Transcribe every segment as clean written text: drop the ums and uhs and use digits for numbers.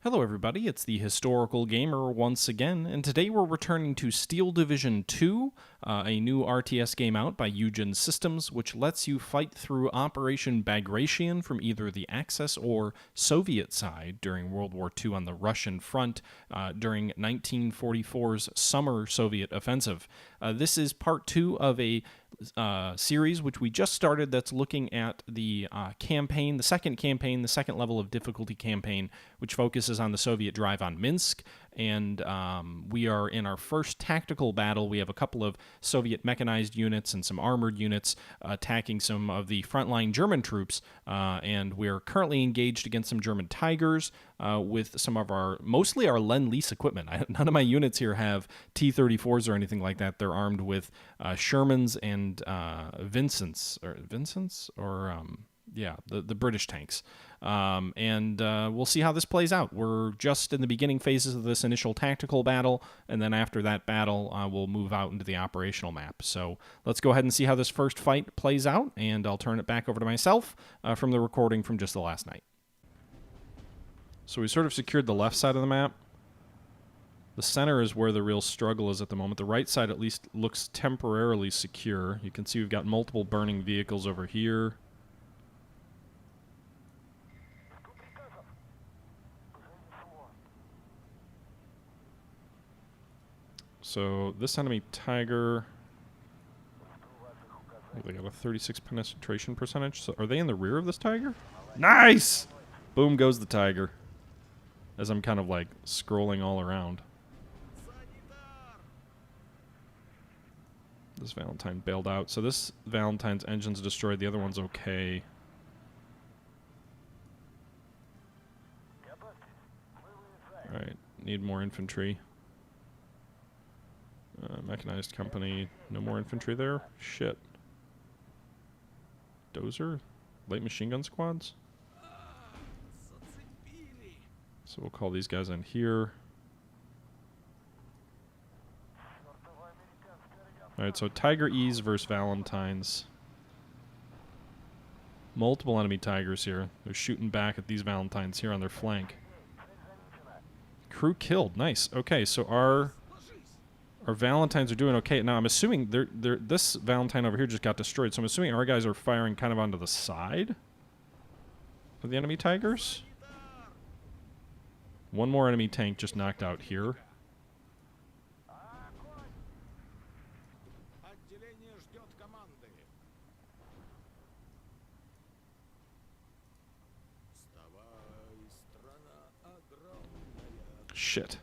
Hello everybody, it's the Historical Gamer once again, and today we're returning to Steel Division 2, a new RTS game out by Eugen Systems, which lets you fight through Operation Bagration from either the Axis or Soviet side during World War II on the Russian front during 1944's Summer Soviet Offensive. This is part 2 of a series which we just started that's looking at the campaign, the second level of difficulty campaign, which focuses on the Soviet drive on Minsk. And we are in our first tactical battle. We have a couple of Soviet mechanized units and some armored units attacking some of the frontline German troops. And we are currently engaged against some German Tigers with some of mostly our Lease equipment. None of my units here have T-34s or anything like that. They're armed with Shermans and Vincents, the British tanks. And we'll see how this plays out. We're just in the beginning phases of this initial tactical battle, and then after that battle, we'll move out into the operational map. So let's go ahead and see how this first fight plays out, and I'll turn it back over to myself from the recording from just the last night. So we sort of secured the left side of the map. The center is where the real struggle is at the moment. The right side at least looks temporarily secure. You can see we've got multiple burning vehicles over here. So this enemy Tiger, they got a 36 penetration percentage. So are they in the rear of this Tiger? Nice! Boom goes the Tiger. As I'm kind of like scrolling all around. This Valentine bailed out. So this Valentine's engine's destroyed. The other one's okay. Alright, need more infantry. Mechanized company. No more infantry there? Shit. Dozer? Light machine gun squads? So we'll call these guys in here. Alright, so Tiger E's versus Valentines. Multiple enemy Tigers here. They're shooting back at these Valentines here on their flank. Crew killed. Nice. Okay, so our Valentines are doing okay. Now, I'm assuming this Valentine over here just got destroyed, so I'm assuming our guys are firing kind of onto the side of the enemy Tigers. One more enemy tank just knocked out here. Shit.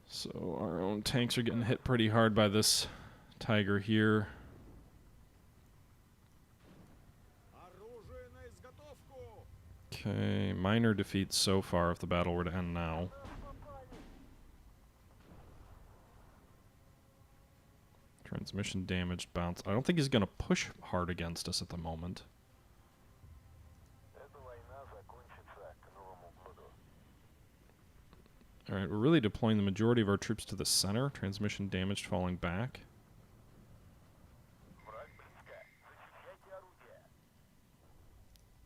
So our own tanks are getting hit pretty hard by this Tiger here. Okay, minor defeats so far if the battle were to end now. Transmission damaged, bounce. I don't think he's going to push hard against us at the moment. Alright, we're really deploying the majority of our troops to the center. Transmission damaged, falling back.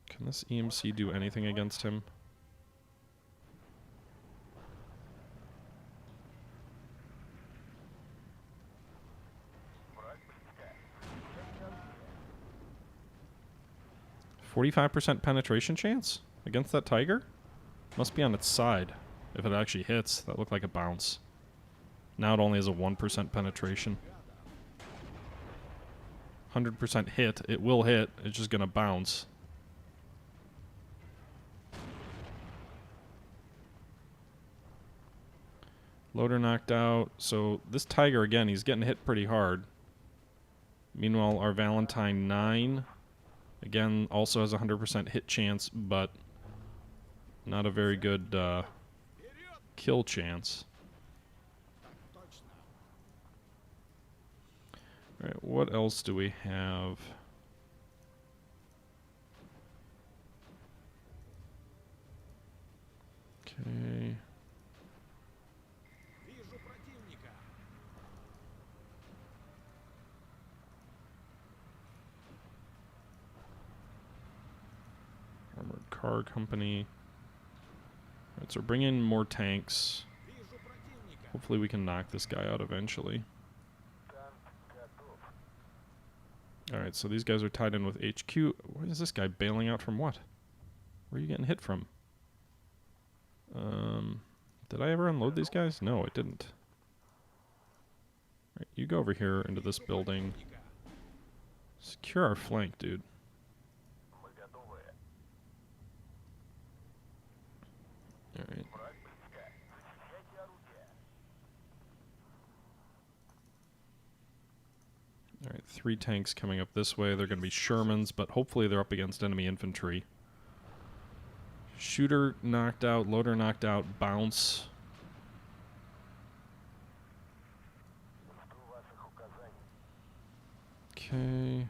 Can this EMC do anything against him? .45% penetration chance against that Tiger? Must be on its side. If it actually hits, that looked like a bounce. Now it only has a 1% penetration. 100% hit. It will hit. It's just going to bounce. Loader knocked out. So this Tiger, again, he's getting hit pretty hard. Meanwhile, our Valentine 9, again, also has a 100% hit chance, but not a very good kill chance. Alright, what else do we have? Okay. Armored car company. Alright, so we're bringing in more tanks. Hopefully we can knock this guy out eventually. Alright, so these guys are tied in with HQ. Where is this guy bailing out from what? Where are you getting hit from? Did I ever unload these guys? No, I didn't. Alright, you go over here into this building. Secure our flank, dude. Alright. Alright, 3 tanks coming up this way. They're going to be Shermans, but hopefully they're up against enemy infantry. Shooter knocked out, loader knocked out, bounce. Okay.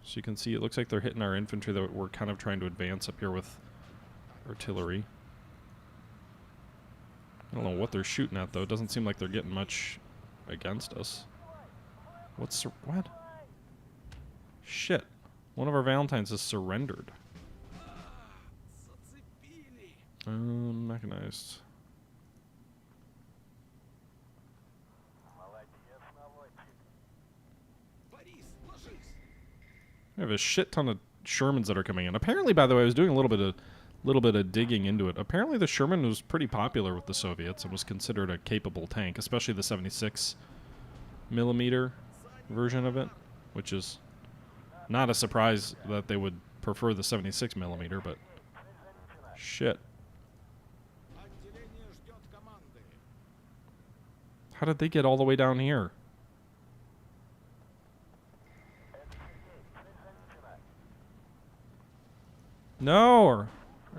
So you can see it looks like they're hitting our infantry that we're kind of trying to advance up here with artillery. I don't know what they're shooting at though. It doesn't seem like they're getting much against us. What? Shit. One of our Valentines has surrendered. Mechanized. We have a shit ton of Shermans that are coming in. Apparently, by the way, I was doing a little bit of digging into it. Apparently, the Sherman was pretty popular with the Soviets and was considered a capable tank, especially the 76mm version of it, which is not a surprise that they would prefer the 76mm, but shit. How did they get all the way down here? No! Or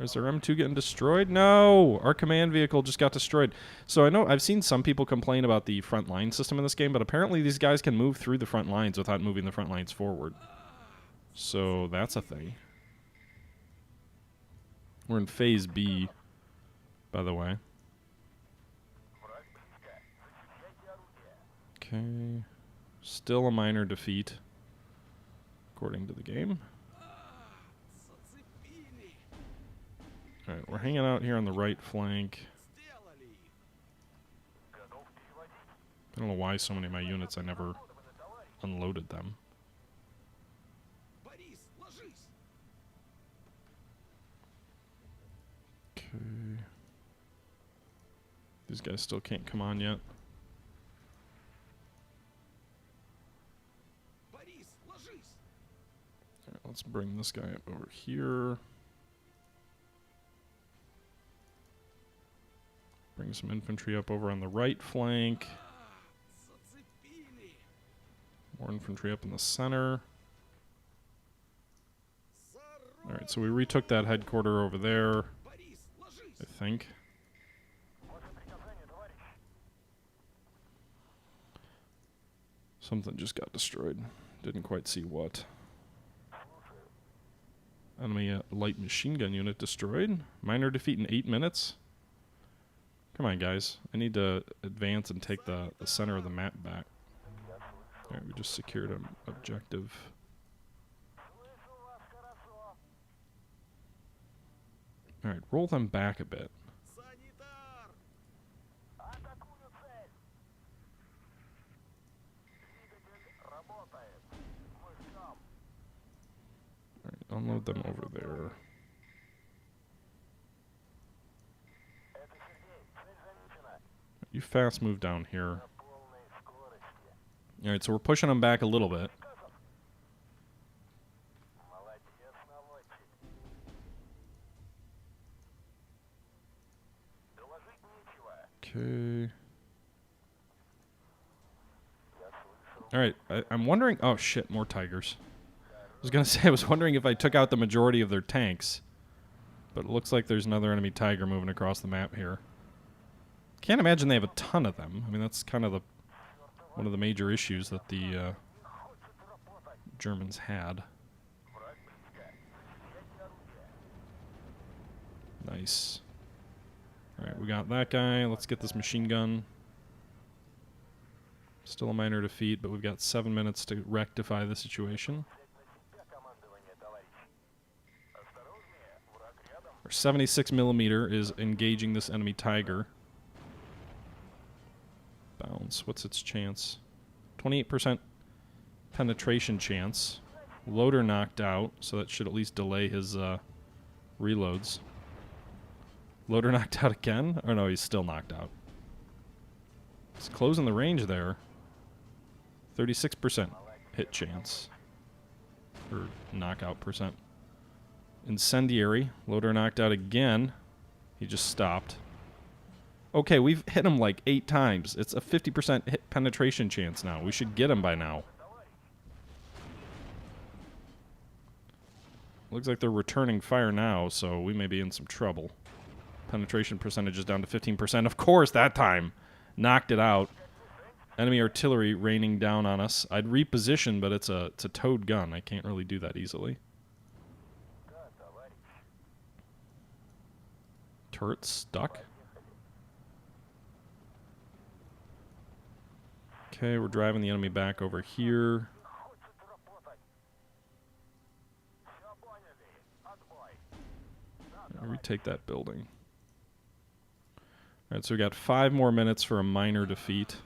is our M2 getting destroyed? No! Our command vehicle just got destroyed. So I know I've seen some people complain about the front line system in this game, but apparently these guys can move through the front lines without moving the front lines forward. So that's a thing. We're in phase B, by the way. Okay. Still a minor defeat, according to the game. Alright, we're hanging out here on the right flank. I don't know why so many of my units I never unloaded them. Okay. These guys still can't come on yet. Alright, let's bring this guy up over here. Bring some infantry up over on the right flank. More infantry up in the center. Alright, so we retook that headquarter over there, I think. Something just got destroyed. Didn't quite see what. Enemy light machine gun unit destroyed. Minor defeat in 8 minutes. Come on, guys. I need to advance and take the center of the map back. Alright, we just secured an objective. Alright, roll them back a bit. Alright, unload them over there. You fast move down here. Alright, so we're pushing them back a little bit. Okay. Alright, I'm wondering... Oh shit, more Tigers. I was gonna say, I was wondering if I took out the majority of their tanks. But it looks like there's another enemy Tiger moving across the map here. Can't imagine they have a ton of them. I mean, that's kind of one of the major issues that the Germans had. Nice. Alright, we got that guy. Let's get this machine gun. Still a minor defeat, but we've got 7 minutes to rectify the situation. Our 76 millimeter is engaging this enemy Tiger. Bounce. What's its chance? 28% penetration chance. Loader knocked out, so that should at least delay his reloads. Loader knocked out again? Oh no, he's still knocked out. He's closing the range there. 36% hit chance. Or knockout percent. Incendiary. Loader knocked out again. He just stopped. Okay, we've hit him like 8 times. It's a 50% hit penetration chance now. We should get him by now. Looks like they're returning fire now, so we may be in some trouble. Penetration percentage is down to 15%. Of course, that time. Knocked it out. Enemy artillery raining down on us. I'd reposition, but it's a towed gun. I can't really do that easily. Turret stuck. Okay, we're driving the enemy back over here. Retake that building. Alright, so we got 5 more minutes for a minor defeat.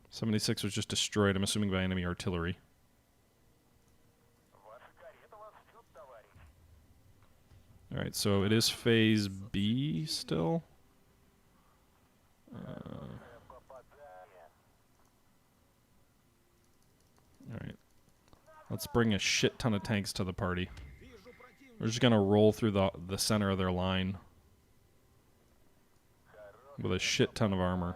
76 was just destroyed, I'm assuming by enemy artillery. Alright, so it is phase B still. Alright. Let's bring a shit ton of tanks to the party. We're just gonna roll through the center of their line with a shit ton of armor.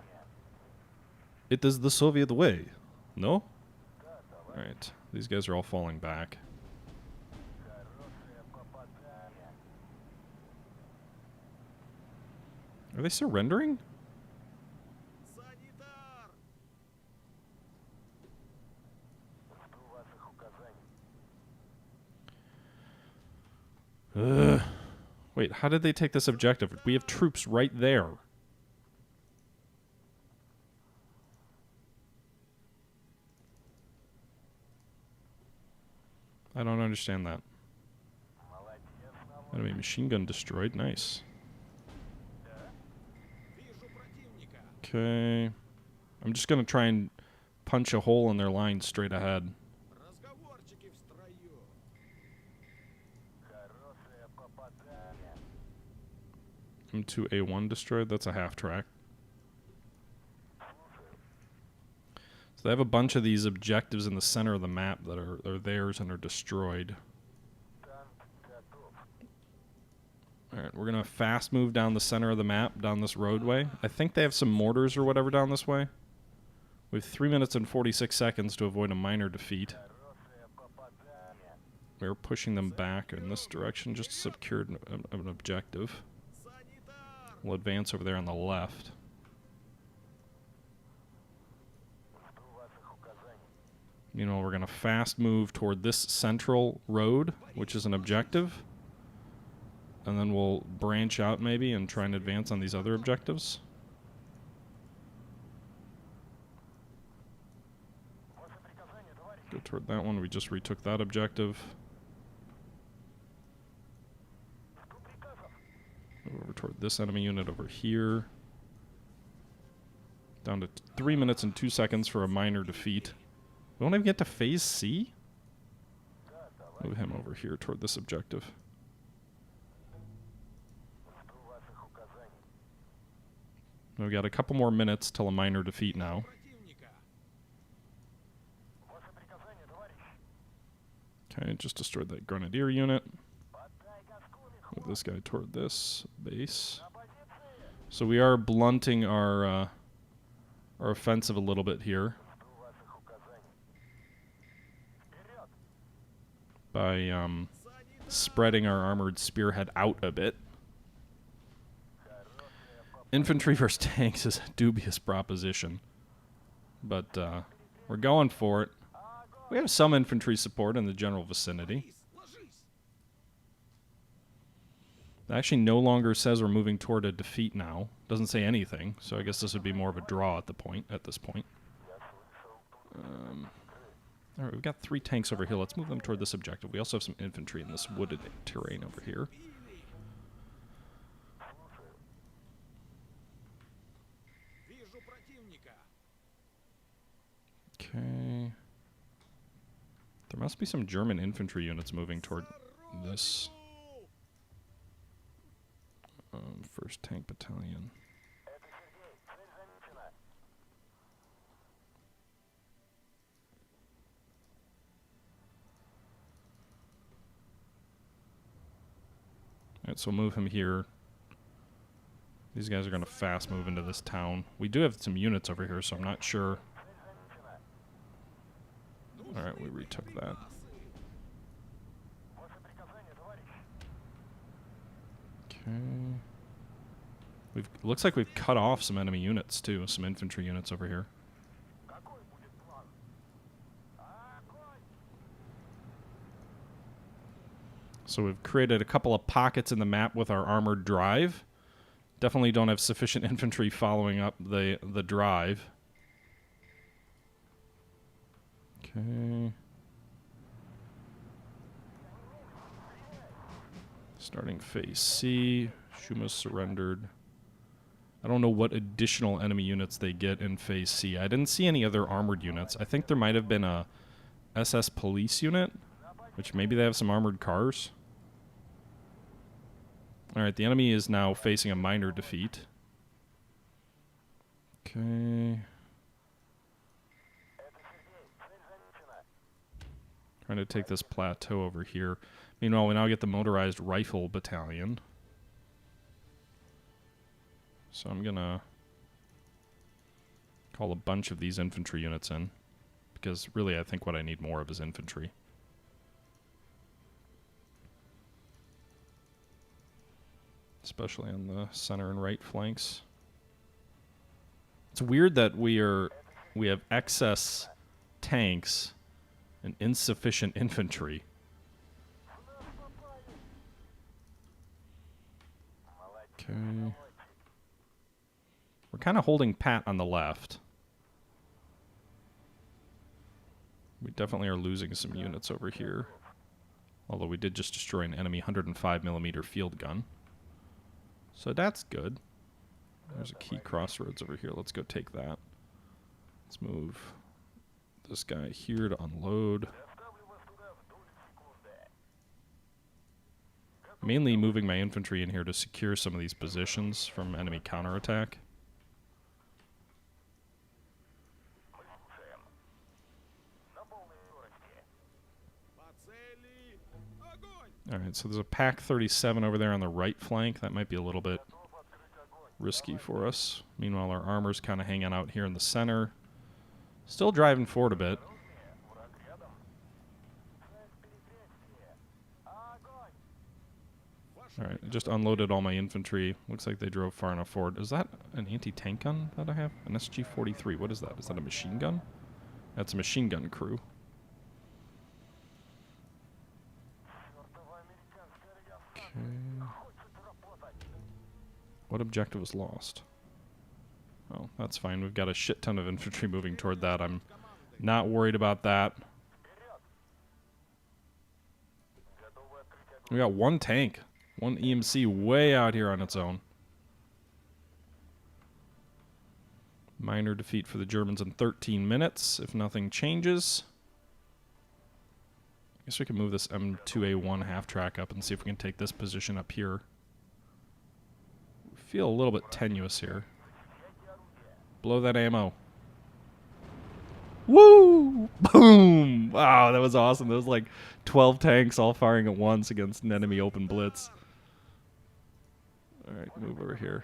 It is the Soviet way. No? Alright. These guys are all falling back. Are they surrendering? Wait, how did they take this objective? We have troops right there. I don't understand that. Enemy machine gun destroyed. Nice. Okay. I'm just going to try and punch a hole in their line straight ahead. M2A1 destroyed. That's a half track. So they have a bunch of these objectives in the center of the map that are theirs and are destroyed. Alright, we're going to fast move down the center of the map, down this roadway. I think they have some mortars or whatever down this way. We have 3 minutes and 46 seconds to avoid a minor defeat. We're pushing them back in this direction, just secured an objective. We'll advance over there on the left. You know, we're going to fast move toward this central road, which is an objective. And then we'll branch out maybe and try and advance on these other objectives. Go toward that one. We just retook that objective. Move over toward this enemy unit over here. Down to 3 minutes and 2 seconds for a minor defeat. We won't even get to phase C? Move him over here toward this objective. We've got a couple more minutes till a minor defeat now. Okay, just destroyed that grenadier unit. Move this guy toward this base. So we are blunting our offensive a little bit here by spreading our armored spearhead out a bit. Infantry versus tanks is a dubious proposition, but we're going for it. We have some infantry support in the general vicinity. It actually no longer says we're moving toward a defeat now. Doesn't say anything, so I guess this would be more of a draw at this point. Alright, we've got 3 tanks over here. Let's move them toward this objective. We also have some infantry in this wooded terrain over here. Okay. There must be some German infantry units moving toward this 1st Tank Battalion. Alright, so we'll move him here. These guys are going to fast move into this town. We do have some units over here, so I'm not sure. Alright, we retook that. Okay. Looks like we've cut off some enemy units too, some infantry units over here. So we've created a couple of pockets in the map with our armored drive. Definitely don't have sufficient infantry following up the drive. Okay. Starting phase C. Shuma's surrendered. I don't know what additional enemy units they get in phase C. I didn't see any other armored units. I think there might have been a SS police unit, which maybe they have some armored cars. Alright, the enemy is now facing a minor defeat. Okay. Trying to take this plateau over here. Meanwhile, we now get the motorized rifle battalion. So I'm gonna call a bunch of these infantry units in, because really I think what I need more of is infantry. Especially on the center and right flanks. It's weird that we have excess tanks and insufficient infantry. Okay. We're kind of holding pat on the left. We definitely are losing some units over here. Although we did just destroy an enemy 105mm field gun. So that's good. There's a key crossroads over here. Let's go take that. Let's move this guy here to unload. Mainly moving my infantry in here to secure some of these positions from enemy counterattack. Alright, so there's a Pack 37 over there on the right flank. That might be a little bit risky for us. Meanwhile, our armor's kind of hanging out here in the center. Still driving forward a bit. Alright, I just unloaded all my infantry. Looks like they drove far enough forward. Is that an anti-tank gun that I have? An SG-43. What is that? Is that a machine gun? That's a machine gun crew. Okay. What objective was lost? Oh, that's fine. We've got a shit ton of infantry moving toward that. I'm not worried about that. We got one tank. One EMC way out here on its own. Minor defeat for the Germans in 13 minutes, if nothing changes. I guess we can move this M2A1 half-track up and see if we can take this position up here. We feel a little bit tenuous here. Blow that ammo. Woo! Boom! Wow, that was awesome. There was like 12 tanks all firing at once against an enemy open blitz. Alright, move over here.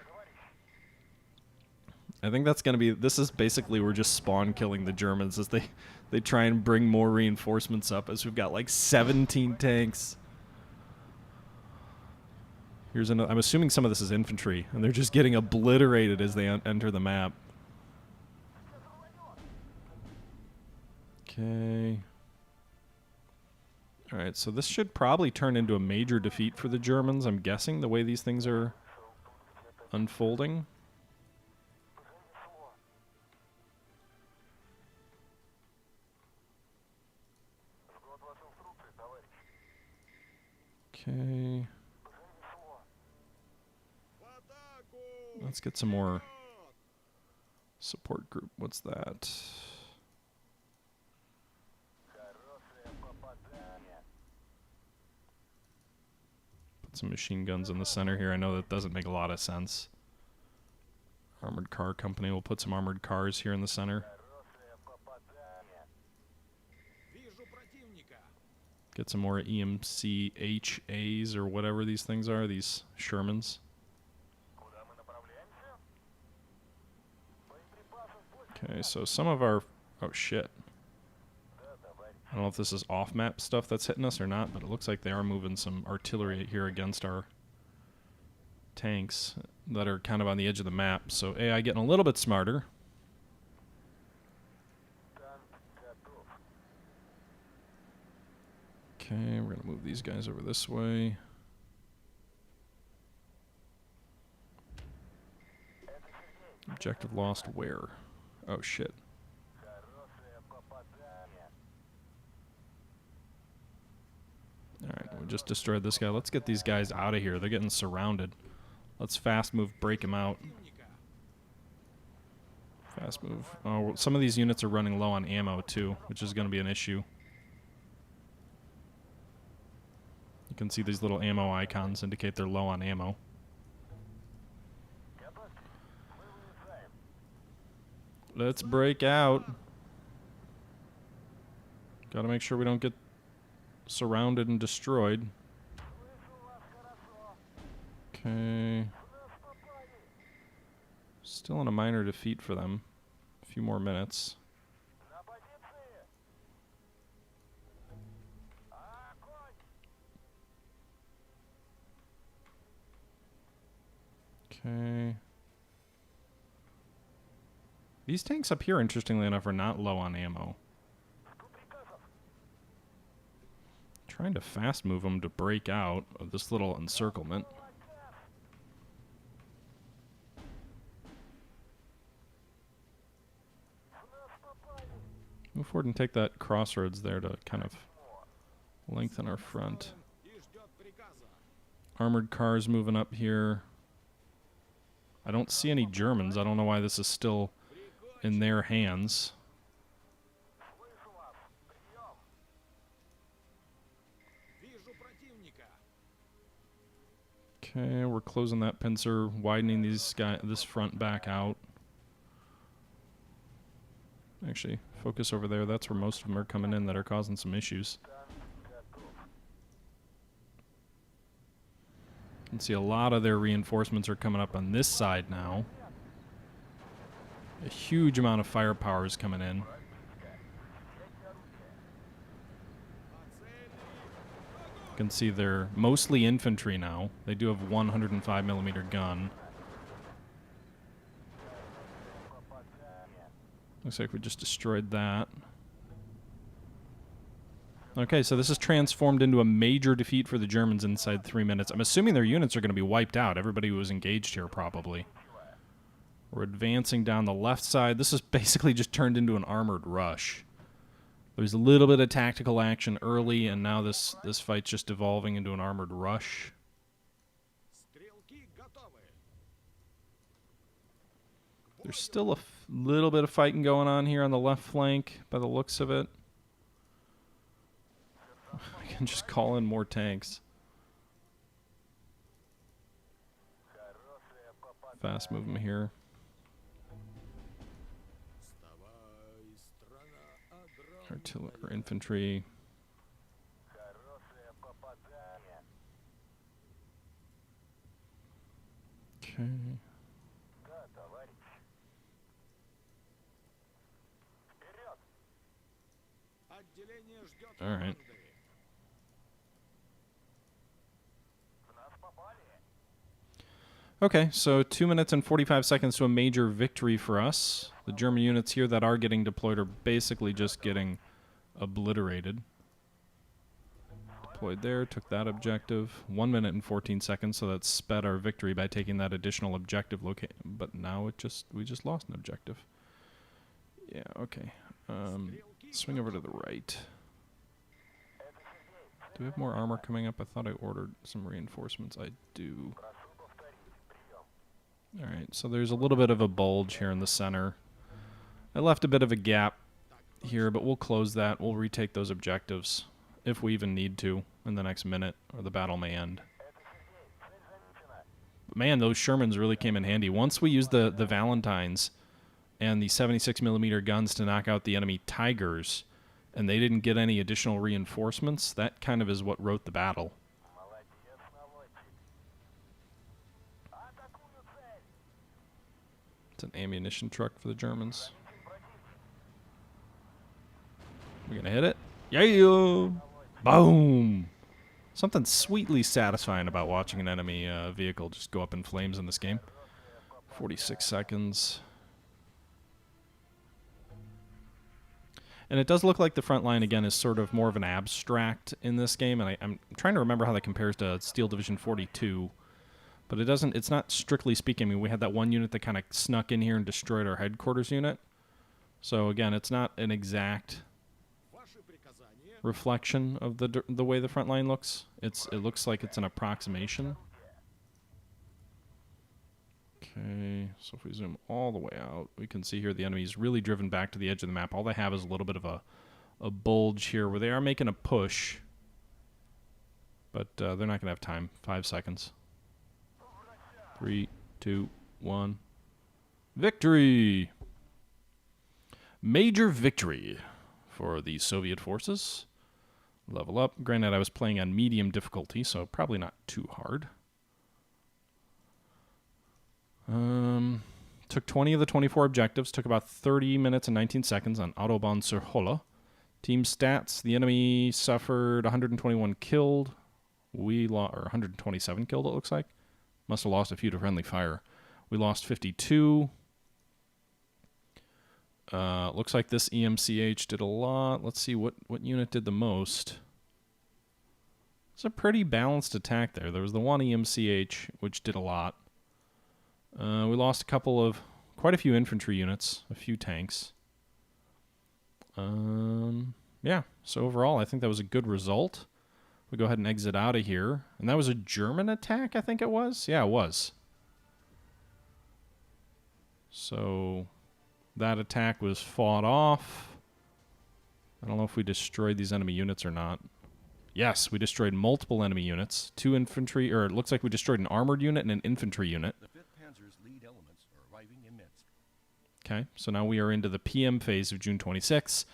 I think that's going to be... This is basically we're just spawn killing the Germans as they try and bring more reinforcements up, as we've got like 17 tanks. Here's another... I'm assuming some of this is infantry, and they're just getting obliterated as they enter the map. Okay. Alright, so this should probably turn into a major defeat for the Germans, I'm guessing, the way these things are unfolding. Okay. Let's get some more support group. What's that? Put some machine guns in the center here. I know that doesn't make a lot of sense. Armored car company will put some armored cars here in the center. Get some more EMCHAs or whatever these things are, these Shermans. Okay, so some of our... Oh, shit. I don't know if this is off-map stuff that's hitting us or not, but it looks like they are moving some artillery here against our tanks that are kind of on the edge of the map. So AI getting a little bit smarter. Okay, we're going to move these guys over this way. Objective lost where? Oh, shit. Alright, we just destroyed this guy. Let's get these guys out of here. They're getting surrounded. Let's fast move, break them out. Fast move. Oh, some of these units are running low on ammo, too, which is going to be an issue. You can see these little ammo icons indicate they're low on ammo. Let's break out. Gotta make sure we don't get surrounded and destroyed. Okay. Still in a minor defeat for them. A few more minutes. Okay. These tanks up here, interestingly enough, are not low on ammo. Trying to fast move them to break out of this little encirclement. Move forward and take that crossroads there to kind of lengthen our front. Armored cars moving up here. I don't see any Germans. I don't know why this is still in their hands. Okay, we're closing that pincer, widening this front back out. Actually, focus over there. That's where most of them are coming in that are causing some issues. You can see a lot of their reinforcements are coming up on this side now. A huge amount of firepower is coming in. You can see they're mostly infantry now. They do have 105mm gun. Looks like we just destroyed that. Okay, so this is transformed into a major defeat for the Germans inside 3 minutes. I'm assuming their units are going to be wiped out. Everybody who was engaged here, probably. We're advancing down the left side. This is basically just turned into an armored rush. There's a little bit of tactical action early, and now this fight's just evolving into an armored rush. There's still a little bit of fighting going on here on the left flank, by the looks of it. I can just call in more tanks. Fast move them here. Artillery or infantry. Okay. All right. Okay, so 2 minutes and 45 seconds to a major victory for us. The German units here that are getting deployed are basically just getting obliterated. Deployed there, took that objective. 1 minute and 14 seconds, so that sped our victory by taking that additional objective location. But now we just lost an objective. Yeah, okay. Swing over to the right. Do we have more armor coming up? I thought I ordered some reinforcements. I do. Alright, so there's a little bit of a bulge here in the center. I left a bit of a gap here, but we'll close that. We'll retake those objectives, if we even need to, in the next minute, or the battle may end. But man, those Shermans really came in handy. Once we used the Valentines and the 76mm guns to knock out the enemy Tigers, and they didn't get any additional reinforcements, that kind of is what wrote the battle. It's an ammunition truck for the Germans. We're gonna hit it. Yeah! Boom! Something sweetly satisfying about watching an enemy vehicle just go up in flames in this game. 46 seconds. And it does look like the front line, again, is sort of more of an abstract in this game. And I'm trying to remember how that compares to Steel Division 42. But it doesn't, it's not strictly speaking. I mean, we had that one unit that kind of snuck in here and destroyed our headquarters unit. So, again, it's not an exact reflection of the way the front line looks. It looks like it's an approximation. Okay, so if we zoom all the way out, we can see here the enemy's really driven back to the edge of the map. All they have is a little bit of a bulge here where they are making a push. But they're not going to have time. 5 seconds. 3, 2, 1. Victory! Major victory for the Soviet forces. Level up. Granted, I was playing on medium difficulty, so probably not too hard. Took 20 of the 24 objectives. Took about 30 minutes and 19 seconds on Autobahn zur Hölle. Team stats. The enemy suffered 121 killed. We lost, or 127 killed, it looks like. Must have lost a few to friendly fire. We lost 52. Looks like this EMCH did a lot. Let's see what unit did the most. It's a pretty balanced attack there. There was the one EMCH, which did a lot. We lost quite a few infantry units, a few tanks. Yeah, so overall, I think that was a good result. We go ahead and exit out of here. And that was a German attack, I think it was? Yeah, it was. So that attack was fought off. I don't know if we destroyed these enemy units or not. Yes, we destroyed multiple enemy units. 2 infantry, or it looks like we destroyed an armored unit and an infantry unit. The 5th Panzer's lead elements are arriving in Minsk. Okay, so now we are into the PM phase of June 26th.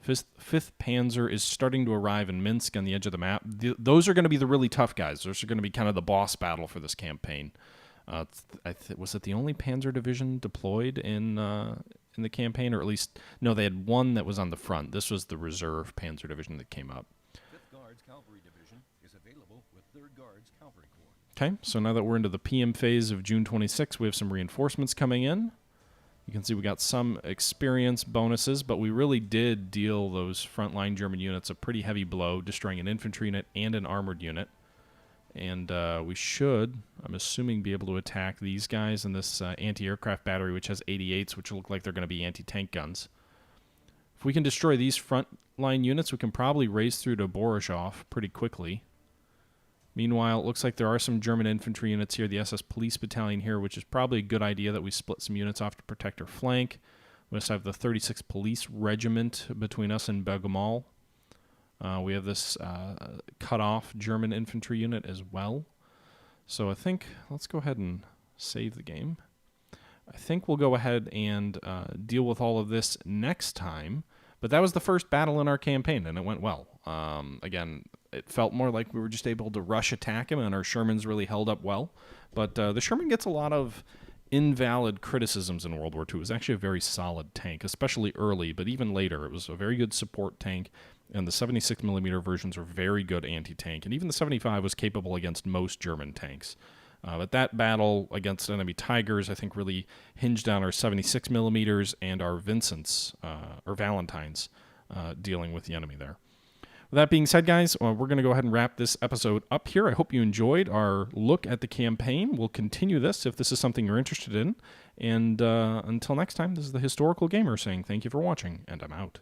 5th Panzer is starting to arrive in Minsk on the edge of the map. Those are going to be the really tough guys. Those are going to be kind of the boss battle for this campaign. Was it the only Panzer division deployed in the campaign? Or at least, no, they had one that was on the front. This was the reserve Panzer division that came up. 5th Guards Cavalry Division is available with 3rd Guards Cavalry Corps. Okay, so now that we're into the PM phase of June 26, we have some reinforcements coming in. You can see we got some experience bonuses, but we really did deal those frontline German units a pretty heavy blow, destroying an infantry unit and an armored unit. And we should, I'm assuming, be able to attack these guys in this anti-aircraft battery, which has 88s, which look like they're going to be anti-tank guns. If we can destroy these frontline units, we can probably race through to Borisov pretty quickly. Meanwhile, it looks like there are some German infantry units here, the SS Police Battalion here, which is probably a good idea that we split some units off to protect our flank. We also have the 36th Police Regiment between us and Bergamo. We have this cut-off German infantry unit as well. So I think, let's go ahead and save the game. I think we'll go ahead and deal with all of this next time. But that was the first battle in our campaign, and it went well. Again, it felt more like we were just able to rush attack him, and our Shermans really held up well. But the Sherman gets a lot of invalid criticisms in World War II. It was actually a very solid tank, especially early, but even later, it was a very good support tank, and the 76mm versions are very good anti-tank, and even the 75 was capable against most German tanks. But that battle against enemy Tigers, I think, really hinged on our 76mm and our Vincents, or Valentines, dealing with the enemy there. With that being said, guys, we're going to go ahead and wrap this episode up here. I hope you enjoyed our look at the campaign. We'll continue this if this is something you're interested in. And until next time, this is the Historical Gamer saying thank you for watching, and I'm out.